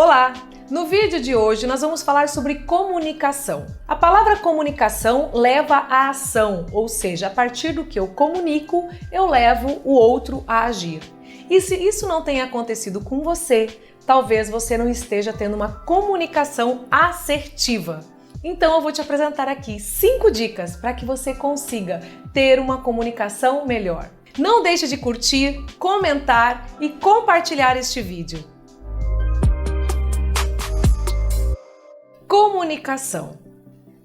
Olá! No vídeo de hoje nós vamos falar sobre comunicação. A palavra comunicação leva à ação, ou seja, a partir do que eu comunico, eu levo o outro a agir. E se isso não tem acontecido com você, talvez você não esteja tendo uma comunicação assertiva. Então eu vou te apresentar aqui 5 dicas para que você consiga ter uma comunicação melhor. Não deixe de curtir, comentar e compartilhar este vídeo. Comunicação.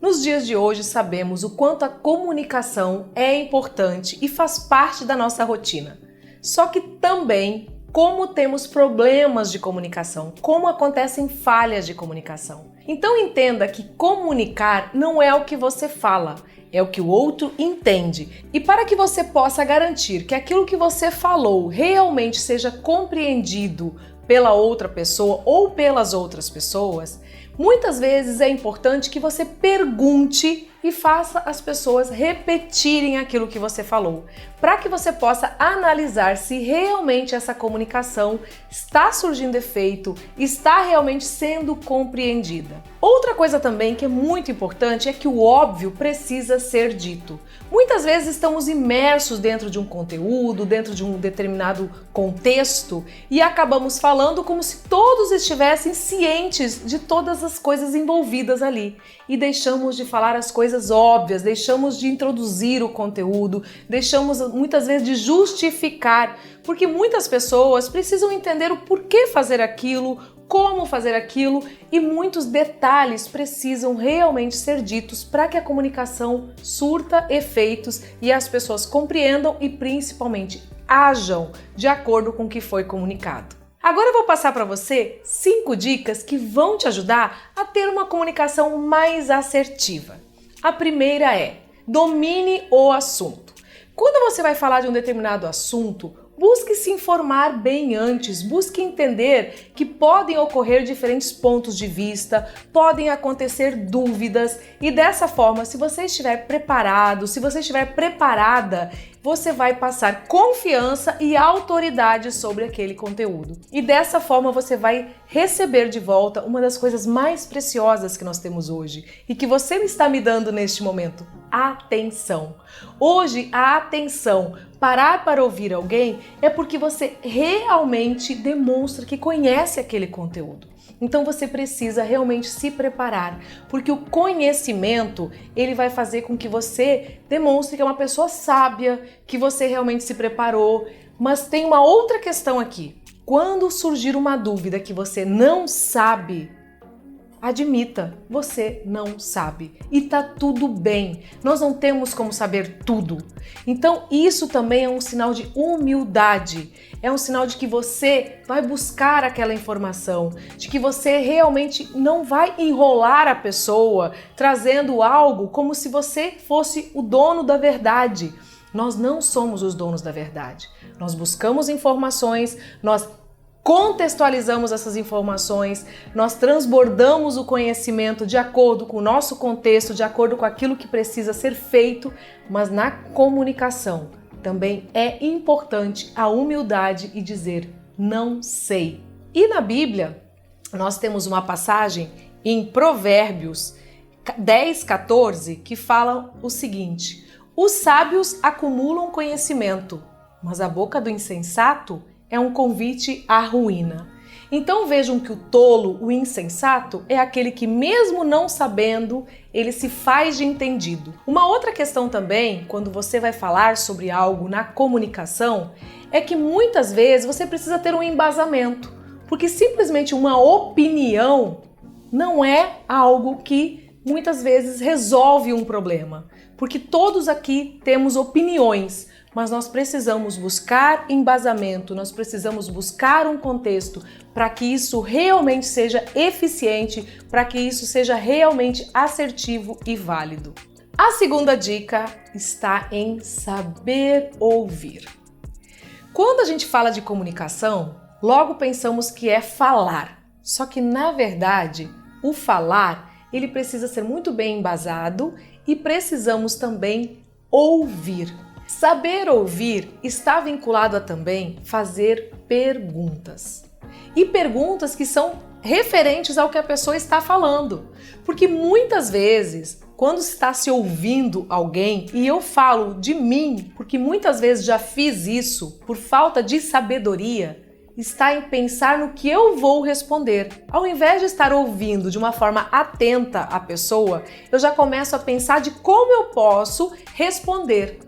Nos dias de hoje sabemos o quanto a comunicação é importante e faz parte da nossa rotina. Só que também como temos problemas de comunicação, como acontecem falhas de comunicação. Então entenda que comunicar não é o que você fala, é o que o outro entende. E para que você possa garantir que aquilo que você falou realmente seja compreendido pela outra pessoa ou pelas outras pessoas, muitas vezes é importante que você pergunte e faça as pessoas repetirem aquilo que você falou, para que você possa analisar se realmente essa comunicação está surgindo efeito, está realmente sendo compreendida. Outra coisa também que é muito importante é que o óbvio precisa ser dito. Muitas vezes estamos imersos dentro de um conteúdo, dentro de um determinado contexto e acabamos falando como se todos estivessem cientes de todas as coisas envolvidas ali e deixamos de falar as coisas óbvias, deixamos de introduzir o conteúdo, deixamos muitas vezes de justificar, porque muitas pessoas precisam entender o porquê fazer aquilo, como fazer aquilo e muitos detalhes precisam realmente ser ditos para que a comunicação surta efeitos e as pessoas compreendam e principalmente ajam de acordo com o que foi comunicado. Agora eu vou passar para você 5 dicas que vão te ajudar a ter uma comunicação mais assertiva. A primeira é: domine o assunto. Quando você vai falar de um determinado assunto, busque se informar bem antes, busque entender que podem ocorrer diferentes pontos de vista, podem acontecer dúvidas e dessa forma, se você estiver preparado, se você estiver preparada, você vai passar confiança e autoridade sobre aquele conteúdo. E dessa forma você vai receber de volta uma das coisas mais preciosas que nós temos hoje e que você está me dando neste momento: atenção. Hoje a atenção, parar para ouvir alguém, é porque você realmente demonstra que conhece aquele conteúdo. Então você precisa realmente se preparar, porque o conhecimento, ele vai fazer com que você demonstre que é uma pessoa sábia, que você realmente se preparou. Mas tem uma outra questão aqui. Quando surgir uma dúvida que você não sabe, admita, você não sabe e tá tudo bem, nós não temos como saber tudo. Então isso também é um sinal de humildade, é um sinal de que você vai buscar aquela informação, de que você realmente não vai enrolar a pessoa trazendo algo como se você fosse o dono da verdade. Nós não somos os donos da verdade, nós buscamos informações, nós contextualizamos essas informações, nós transbordamos o conhecimento de acordo com o nosso contexto, de acordo com aquilo que precisa ser feito, mas na comunicação também é importante a humildade e dizer não sei. E na Bíblia, nós temos uma passagem em Provérbios 10:14 que fala o seguinte: os sábios acumulam conhecimento, mas a boca do insensato é um convite à ruína. Então vejam que o tolo, o insensato, é aquele que mesmo não sabendo, ele se faz de entendido. Uma outra questão também, quando você vai falar sobre algo na comunicação, é que muitas vezes você precisa ter um embasamento, porque simplesmente uma opinião não é algo que muitas vezes resolve um problema, porque todos aqui temos opiniões, mas nós precisamos buscar embasamento, nós precisamos buscar um contexto para que isso realmente seja eficiente, para que isso seja realmente assertivo e válido. A segunda dica está em saber ouvir. Quando a gente fala de comunicação, logo pensamos que é falar, só que na verdade o falar ele precisa ser muito bem embasado e precisamos também ouvir. Saber ouvir está vinculado a também fazer perguntas. E perguntas que são referentes ao que a pessoa está falando. Porque muitas vezes, quando está se ouvindo alguém, e eu falo de mim, porque muitas vezes já fiz isso por falta de sabedoria, está em pensar no que eu vou responder. Ao invés de estar ouvindo de uma forma atenta a pessoa, eu já começo a pensar de como eu posso responder.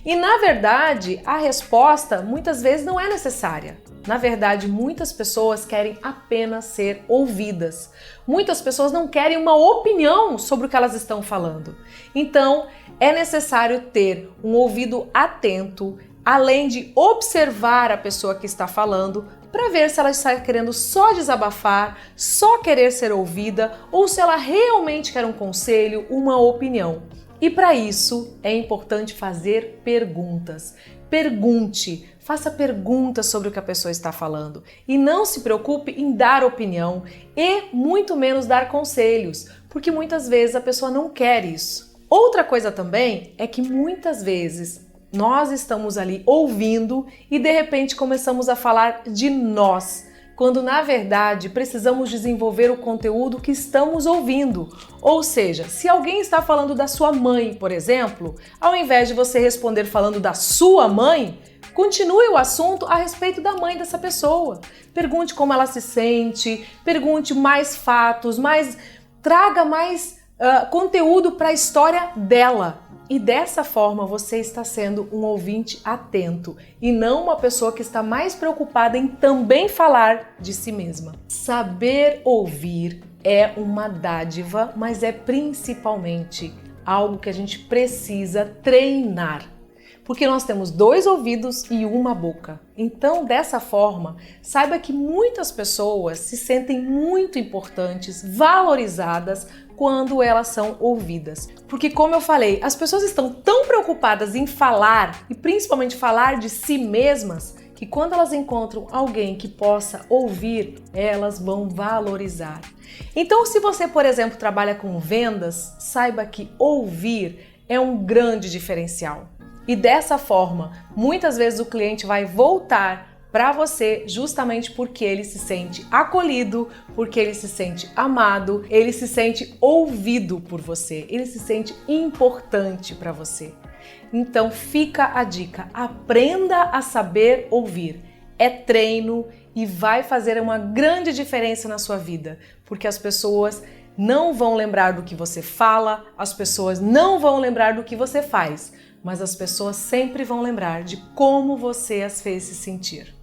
E na verdade, a resposta muitas vezes não é necessária. Na verdade, muitas pessoas querem apenas ser ouvidas. Muitas pessoas não querem uma opinião sobre o que elas estão falando. Então, é necessário ter um ouvido atento, além de observar a pessoa que está falando, para ver se ela está querendo só desabafar, só querer ser ouvida ou se ela realmente quer um conselho, uma opinião. E para isso é importante fazer perguntas. Pergunte, faça perguntas sobre o que a pessoa está falando e não se preocupe em dar opinião e muito menos dar conselhos, porque muitas vezes a pessoa não quer isso. Outra coisa também é que muitas vezes nós estamos ali ouvindo e de repente começamos a falar de nós, quando na verdade precisamos desenvolver o conteúdo que estamos ouvindo. Ou seja, se alguém está falando da sua mãe, por exemplo, ao invés de você responder falando da sua mãe, continue o assunto a respeito da mãe dessa pessoa. Pergunte como ela se sente, pergunte mais fatos, traga mais conteúdo para a história dela. E dessa forma você está sendo um ouvinte atento e não uma pessoa que está mais preocupada em também falar de si mesma. Saber ouvir é uma dádiva, mas é principalmente algo que a gente precisa treinar. Porque nós temos 2 ouvidos e uma boca. Então, dessa forma, saiba que muitas pessoas se sentem muito importantes, valorizadas quando elas são ouvidas. Porque, como eu falei, as pessoas estão tão preocupadas em falar e principalmente falar de si mesmas que quando elas encontram alguém que possa ouvir, elas vão valorizar. Então, se você, por exemplo, trabalha com vendas, saiba que ouvir é um grande diferencial. E dessa forma, muitas vezes o cliente vai voltar para você justamente porque ele se sente acolhido, porque ele se sente amado, ele se sente ouvido por você, ele se sente importante para você. Então fica a dica, aprenda a saber ouvir. É treino e vai fazer uma grande diferença na sua vida, porque as pessoas não vão lembrar do que você fala, as pessoas não vão lembrar do que você faz, mas as pessoas sempre vão lembrar de como você as fez se sentir.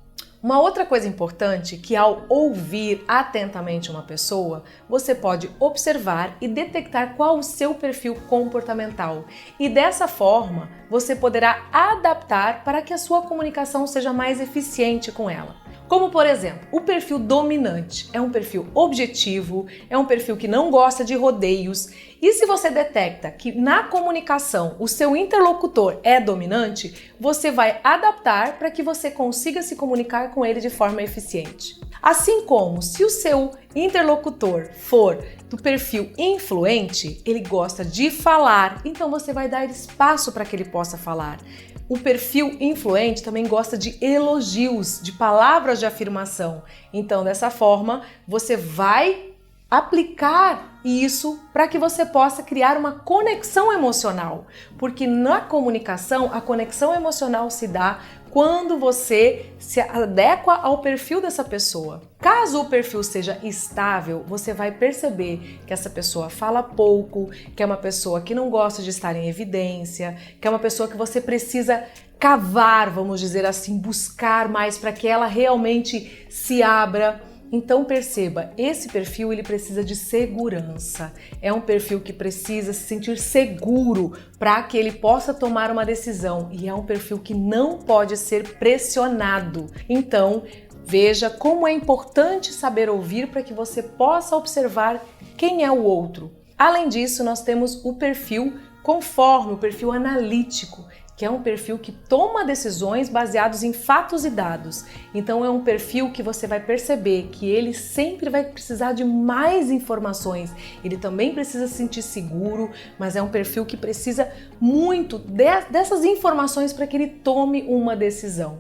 Uma outra coisa importante é que ao ouvir atentamente uma pessoa, você pode observar e detectar qual o seu perfil comportamental. E dessa forma, você poderá adaptar para que a sua comunicação seja mais eficiente com ela. Como, por exemplo, o perfil dominante é um perfil objetivo, é um perfil que não gosta de rodeios. E se você detecta que na comunicação o seu interlocutor é dominante, você vai adaptar para que você consiga se comunicar com ele de forma eficiente. Assim como se o seu interlocutor for do perfil influente, ele gosta de falar, então você vai dar espaço para que ele possa falar. O perfil influente também gosta de elogios, de palavras de afirmação. Então, dessa forma, você vai aplicar isso para que você possa criar uma conexão emocional. Porque na comunicação, a conexão emocional se dá quando você se adequa ao perfil dessa pessoa. Caso o perfil seja estável, você vai perceber que essa pessoa fala pouco, que é uma pessoa que não gosta de estar em evidência, que é uma pessoa que você precisa cavar, vamos dizer assim, buscar mais para que ela realmente se abra. Então perceba, esse perfil ele precisa de segurança, é um perfil que precisa se sentir seguro para que ele possa tomar uma decisão e é um perfil que não pode ser pressionado. Então veja como é importante saber ouvir para que você possa observar quem é o outro. Além disso, nós temos o perfil conforme, o perfil analítico, que é um perfil que toma decisões baseados em fatos e dados. Então é um perfil que você vai perceber que ele sempre vai precisar de mais informações. Ele também precisa se sentir seguro, mas é um perfil que precisa muito dessas informações para que ele tome uma decisão.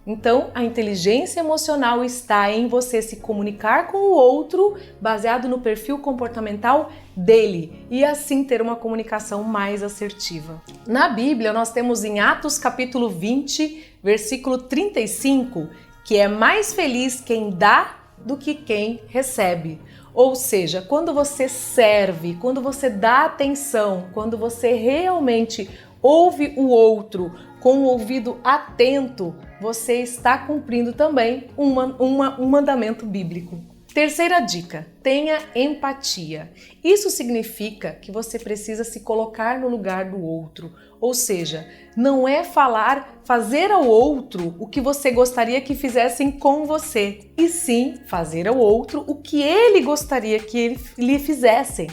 Então, a inteligência emocional está em você se comunicar com o outro baseado no perfil comportamental dele e assim ter uma comunicação mais assertiva. Na Bíblia, nós temos em Atos capítulo 20, versículo 35, que é mais feliz quem dá do que quem recebe. Ou seja, quando você serve, quando você dá atenção, quando você realmente ouve o outro com o ouvido atento, você está cumprindo também um mandamento bíblico. Terceira dica, tenha empatia. Isso significa que você precisa se colocar no lugar do outro. Ou seja, não é fazer ao outro o que você gostaria que fizessem com você, e sim fazer ao outro o que ele gostaria que lhe fizessem.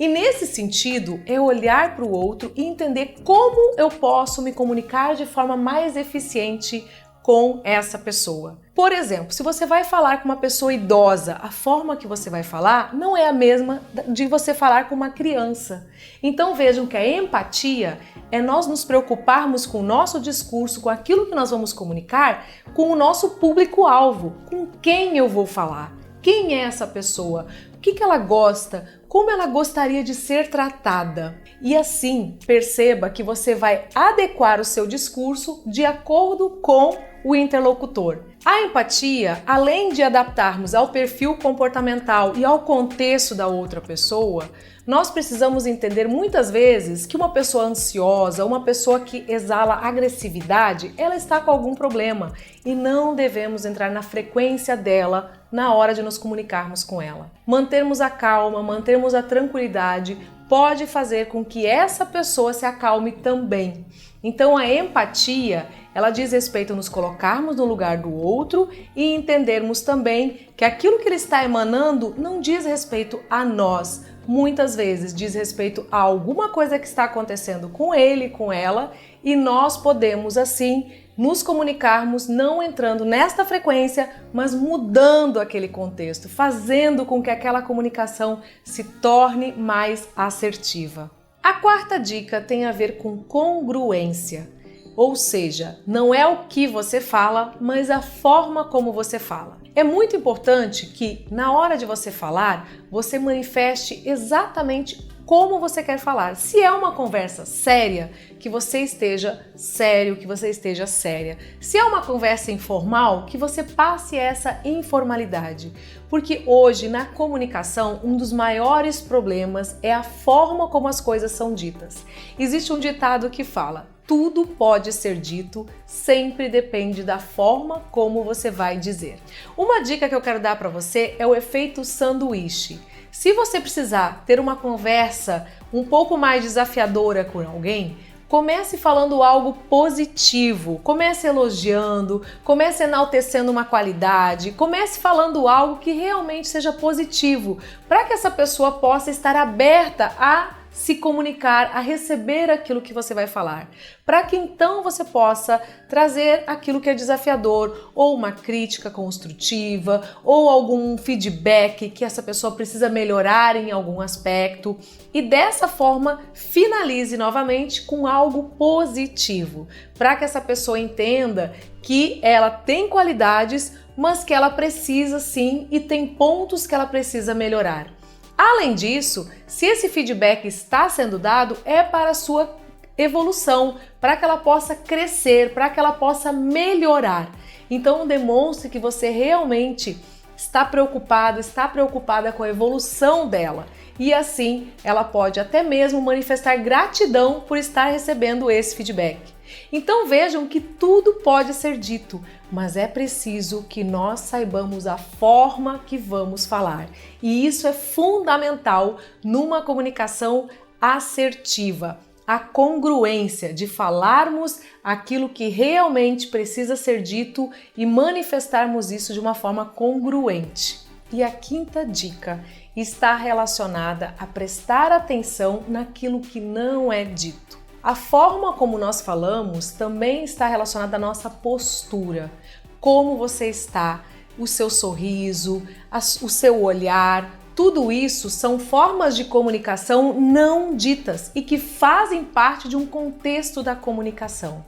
E nesse sentido, é olhar para o outro e entender como eu posso me comunicar de forma mais eficiente com essa pessoa. Por exemplo, se você vai falar com uma pessoa idosa, a forma que você vai falar não é a mesma de você falar com uma criança. Então vejam que a empatia é nós nos preocuparmos com o nosso discurso, com aquilo que nós vamos comunicar, com o nosso público-alvo, com quem eu vou falar. Quem é essa pessoa? O que ela gosta? Como ela gostaria de ser tratada? E assim, perceba que você vai adequar o seu discurso de acordo com o interlocutor. A empatia, além de adaptarmos ao perfil comportamental e ao contexto da outra pessoa, nós precisamos entender muitas vezes que uma pessoa ansiosa, uma pessoa que exala agressividade, ela está com algum problema e não devemos entrar na frequência dela na hora de nos comunicarmos com ela. Mantermos a calma, mantermos a tranquilidade pode fazer com que essa pessoa se acalme também. Então a empatia, ela diz respeito a nos colocarmos no lugar do outro e entendermos também que aquilo que ele está emanando não diz respeito a nós. Muitas vezes diz respeito a alguma coisa que está acontecendo com ele, com ela, e nós podemos assim nos comunicarmos não entrando nesta frequência, mas mudando aquele contexto, fazendo com que aquela comunicação se torne mais assertiva. A quarta dica tem a ver com congruência, ou seja, não é o que você fala, mas a forma como você fala. É muito importante que, na hora de você falar, você manifeste exatamente como você quer falar. Se é uma conversa séria, que você esteja sério, que você esteja séria. Se é uma conversa informal, que você passe essa informalidade. Porque hoje, na comunicação, um dos maiores problemas é a forma como as coisas são ditas. Existe um ditado que fala: tudo pode ser dito, sempre depende da forma como você vai dizer. Uma dica que eu quero dar para você é o efeito sanduíche. Se você precisar ter uma conversa um pouco mais desafiadora com alguém, comece falando algo positivo, comece elogiando, comece enaltecendo uma qualidade, comece falando algo que realmente seja positivo, para que essa pessoa possa estar aberta a se comunicar, a receber aquilo que você vai falar, para que então você possa trazer aquilo que é desafiador, ou uma crítica construtiva, ou algum feedback que essa pessoa precisa melhorar em algum aspecto, e dessa forma finalize novamente com algo positivo, para que essa pessoa entenda que ela tem qualidades, mas que ela precisa sim e tem pontos que ela precisa melhorar. Além disso, se esse feedback está sendo dado, é para a sua evolução, para que ela possa crescer, para que ela possa melhorar. Então, demonstre que você realmente está preocupado, está preocupada com a evolução dela. E assim, ela pode até mesmo manifestar gratidão por estar recebendo esse feedback. Então vejam que tudo pode ser dito, mas é preciso que nós saibamos a forma que vamos falar. E isso é fundamental numa comunicação assertiva. A congruência de falarmos aquilo que realmente precisa ser dito e manifestarmos isso de uma forma congruente. E a quinta dica está relacionada a prestar atenção naquilo que não é dito. A forma como nós falamos também está relacionada à nossa postura. Como você está, o seu sorriso, o seu olhar, tudo isso são formas de comunicação não ditas e que fazem parte de um contexto da comunicação.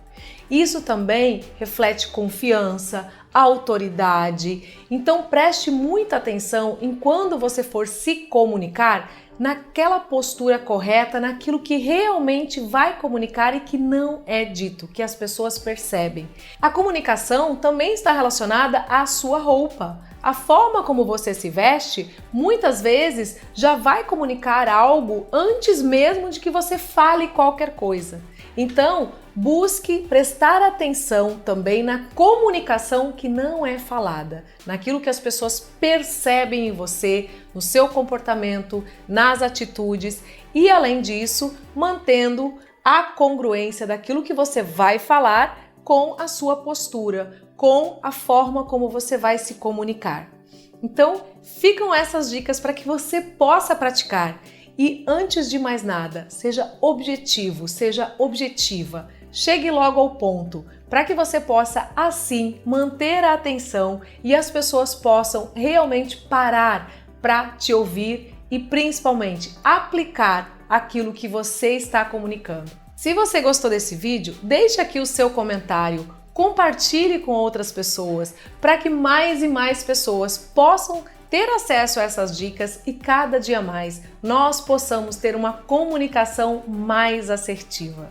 Isso também reflete confiança, autoridade. Então preste muita atenção em quando você for se comunicar naquela postura correta, naquilo que realmente vai comunicar e que não é dito, que as pessoas percebem. A comunicação também está relacionada à sua roupa. A forma como você se veste, muitas vezes, já vai comunicar algo antes mesmo de que você fale qualquer coisa. Então, busque prestar atenção também na comunicação que não é falada, naquilo que as pessoas percebem em você, no seu comportamento, nas atitudes e, além disso, mantendo a congruência daquilo que você vai falar com a sua postura, com a forma como você vai se comunicar. Então, ficam essas dicas para que você possa praticar. E antes de mais nada, seja objetivo, seja objetiva. Chegue logo ao ponto, para que você possa, assim, manter a atenção e as pessoas possam realmente parar para te ouvir e, principalmente, aplicar aquilo que você está comunicando. Se você gostou desse vídeo, deixe aqui o seu comentário, compartilhe com outras pessoas, para que mais e mais pessoas possam ter acesso a essas dicas e cada dia mais nós possamos ter uma comunicação mais assertiva.